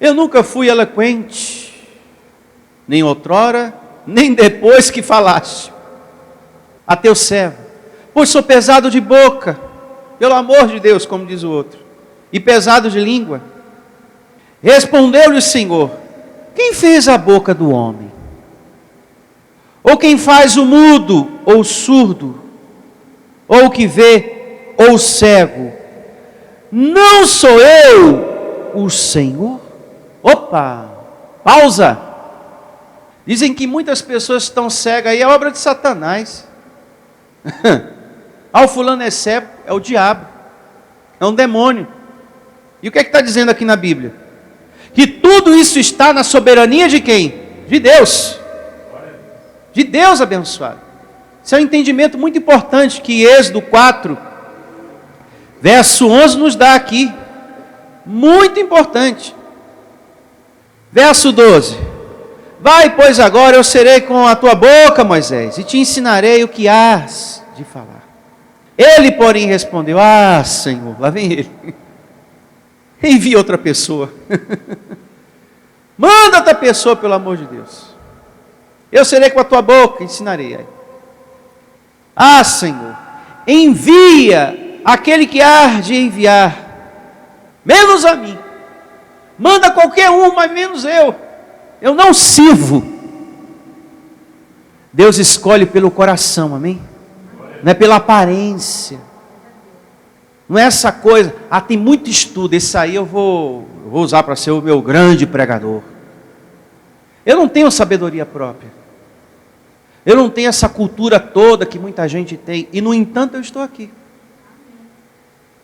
eu nunca fui eloquente, nem outrora, nem depois que falaste a teu servo, pois sou pesado de boca, pelo amor de Deus, como diz o outro, e pesado de língua. Respondeu-lhe o Senhor: Quem fez a boca do homem? Ou quem faz o mudo, ou o surdo, ou o que vê, ou o cego? Não sou eu o Senhor? Opa, pausa. Dizem que muitas pessoas estão cegas aí, é obra de Satanás. O fulano é cego, é o diabo, é um demônio. E o que é que está dizendo aqui na Bíblia? Que tudo isso está na soberania de quem? De Deus. De Deus abençoado. Isso é um entendimento muito importante que Êxodo 4, verso 11 nos dá aqui. Muito importante. Verso 12. Vai, pois agora eu serei com a tua boca, Moisés, e te ensinarei o que hás de falar. Ele, porém, respondeu: Ah, Senhor, lá vem ele. Envia outra pessoa. Manda outra pessoa, pelo amor de Deus. Eu serei com a tua boca, ensinarei. Ah, Senhor, envia aquele que há de enviar, menos a mim. Manda qualquer um, mas menos eu. Eu não sirvo. Deus escolhe pelo coração, amém? Não é pela aparência. Não é essa coisa, tem muito estudo, esse aí eu vou usar para ser o meu grande pregador. Eu não tenho sabedoria própria. Eu não tenho essa cultura toda que muita gente tem. E no entanto eu estou aqui.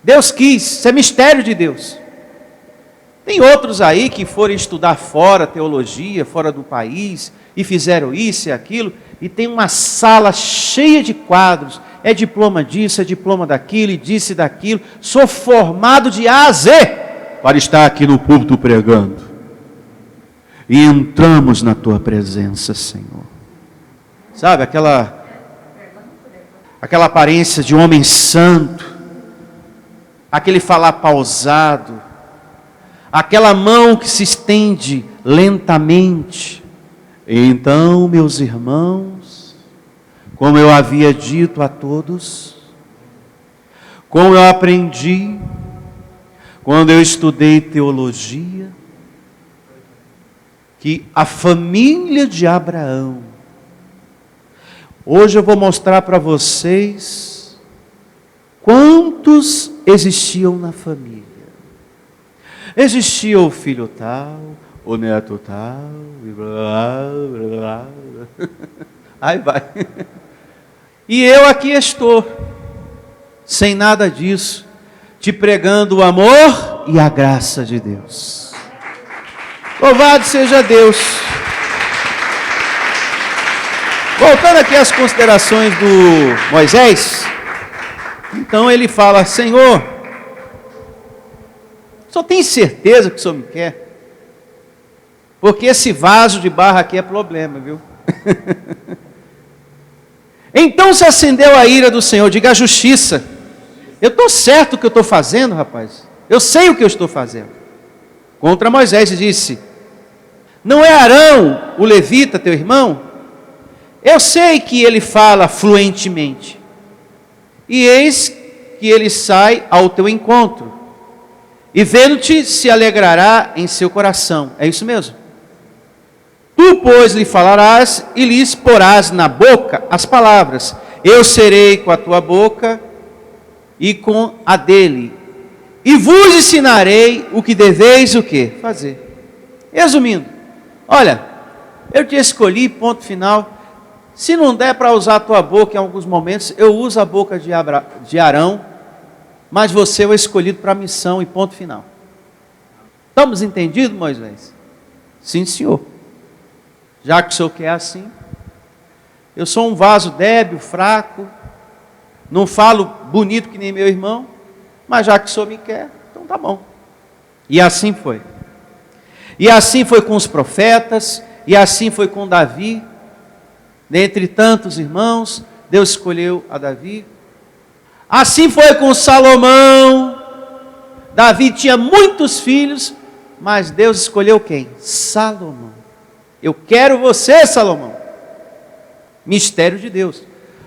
Deus quis, isso é mistério de Deus. Tem outros aí que foram estudar fora, teologia, fora do país, e fizeram isso e aquilo, e tem uma sala cheia de quadros, é diploma disso, é diploma daquilo, e disso e daquilo, sou formado de A a Z, para estar aqui no púlpito pregando. E entramos na tua presença, Senhor. Sabe, aquela aparência de homem santo, aquele falar pausado, aquela mão que se estende lentamente. Então, meus irmãos, como eu havia dito a todos, como eu aprendi quando eu estudei teologia, que a família de Abraão, hoje eu vou mostrar para vocês quantos existiam na família. Existia o filho tal, o neto tal, e blá, blá, blá. Aí vai. E eu aqui estou, sem nada disso, te pregando o amor e a graça de Deus. Louvado seja Deus. Voltando aqui às considerações do Moisés, então ele fala: Senhor, só tem certeza que o Senhor me quer? Porque esse vaso de barro aqui é problema, viu? Então se acendeu a ira do Senhor, diga a justiça. Eu estou certo o que eu estou fazendo, rapaz. Eu sei o que eu estou fazendo. Contra Moisés, e disse: não é Arão, o levita, teu irmão? Eu sei que ele fala fluentemente. E eis que ele sai ao teu encontro, e vendo-te se alegrará em seu coração. É isso mesmo. Tu, pois, lhe falarás e lhes porás na boca as palavras. Eu serei com a tua boca e com a dele, e vos ensinarei o que deveis o quê? Fazer. Resumindo, olha, eu te escolhi, ponto final. Se não der para usar a tua boca em alguns momentos, eu uso a boca de Arão, mas você é o escolhido para a missão e ponto final. Estamos entendidos, Moisés? Sim, senhor. Já que o senhor quer assim, eu sou um vaso débil, fraco, não falo bonito que nem meu irmão, mas já que o senhor me quer, então tá bom. E assim foi. E assim foi com os profetas, e assim foi com Davi. Dentre tantos irmãos, Deus escolheu a Davi. Assim foi com Salomão. Davi tinha muitos filhos, mas Deus escolheu quem? Salomão. Eu quero você, Salomão. Mistério de Deus.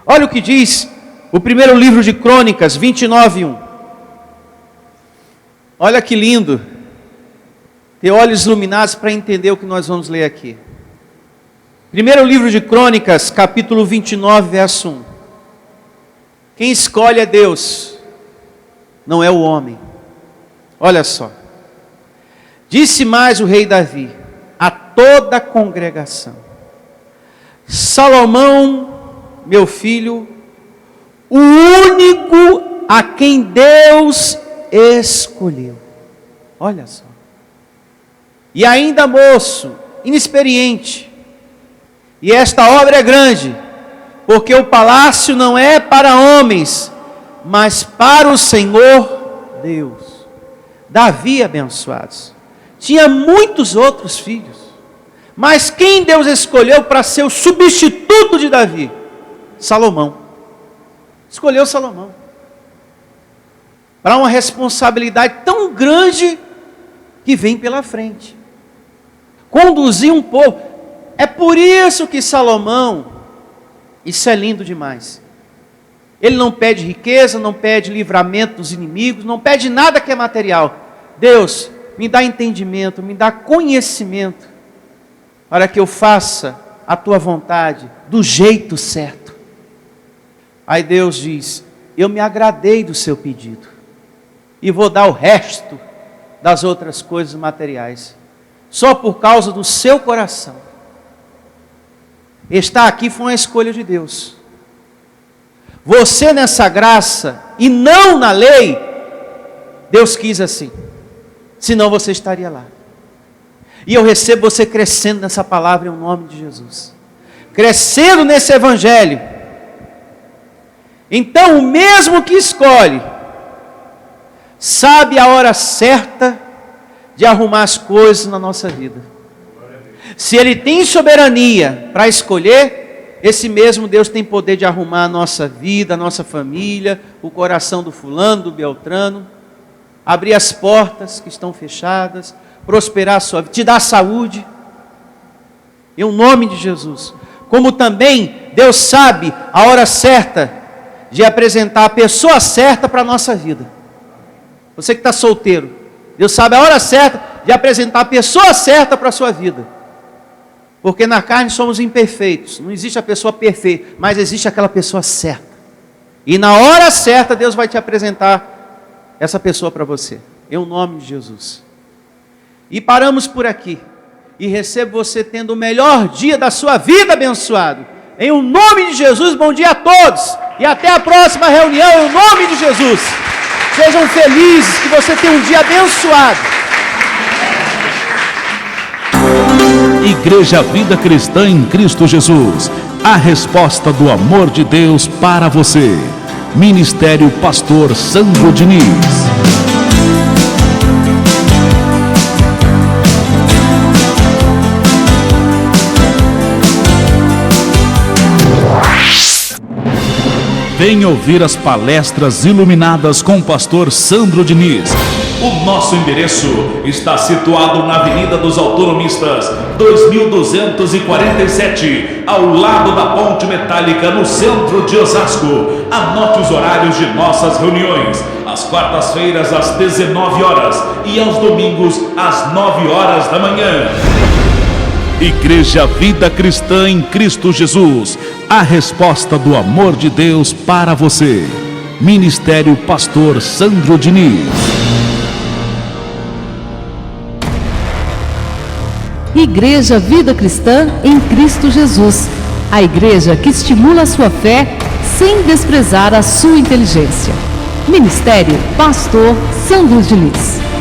Olha o que diz o primeiro livro de Crônicas, 29:1. Olha que lindo. Ter olhos iluminados para entender o que nós vamos ler aqui. Primeiro livro de Crônicas, capítulo 29, verso 1. Quem escolhe é Deus, não é o homem. Olha só. Disse mais o rei Davi a toda a congregação: Salomão, meu filho, o único a quem Deus escolheu. Olha só. E ainda moço, inexperiente. E esta obra é grande, porque o palácio não é para homens, mas para o Senhor Deus. Davi, abençoados, tinha muitos outros filhos, mas quem Deus escolheu para ser o substituto de Davi? Salomão. Escolheu Salomão para uma responsabilidade tão grande que vem pela frente. Conduzir um povo. É por isso que Salomão, isso é lindo demais. Ele não pede riqueza, não pede livramento dos inimigos, não pede nada que é material. Deus, me dá entendimento, me dá conhecimento, para que eu faça a tua vontade do jeito certo. Aí Deus diz: eu me agradei do seu pedido, e vou dar o resto das outras coisas materiais, só por causa do seu coração. Estar aqui foi uma escolha de Deus. Você nessa graça e não na lei, Deus quis assim. Senão você estaria lá. E eu recebo você crescendo nessa palavra em nome de Jesus. Crescendo nesse evangelho. Então o mesmo que escolhe, sabe a hora certa de arrumar as coisas na nossa vida. Se Ele tem soberania para escolher, esse mesmo Deus tem poder de arrumar a nossa vida, a nossa família, o coração do fulano, do beltrano, abrir as portas que estão fechadas, prosperar a sua vida, te dar saúde, em nome de Jesus. Como também Deus sabe a hora certa de apresentar a pessoa certa para a nossa vida. Você que está solteiro, Deus sabe a hora certa de apresentar a pessoa certa para a sua vida. Porque na carne somos imperfeitos, não existe a pessoa perfeita, mas existe aquela pessoa certa. E na hora certa Deus vai te apresentar essa pessoa para você, em nome de Jesus. E paramos por aqui, e recebo você tendo o melhor dia da sua vida abençoado, em nome de Jesus. Bom dia a todos, e até a próxima reunião, em nome de Jesus. Sejam felizes, que você tenha um dia abençoado. Igreja Vida Cristã em Cristo Jesus, a resposta do amor de Deus para você. Ministério Pastor Sandro Diniz. Venha ouvir as palestras iluminadas com o pastor Sandro Diniz. O nosso endereço está situado na Avenida dos Autonomistas, 2247, ao lado da Ponte Metálica, no centro de Osasco. Anote os horários de nossas reuniões: às quartas-feiras às 19 horas e aos domingos às 9 horas da manhã. Igreja Vida Cristã em Cristo Jesus, a resposta do amor de Deus para você. Ministério Pastor Sandro Diniz. Igreja Vida Cristã em Cristo Jesus, a igreja que estimula a sua fé sem desprezar a sua inteligência. Ministério Pastor Sandro Diniz.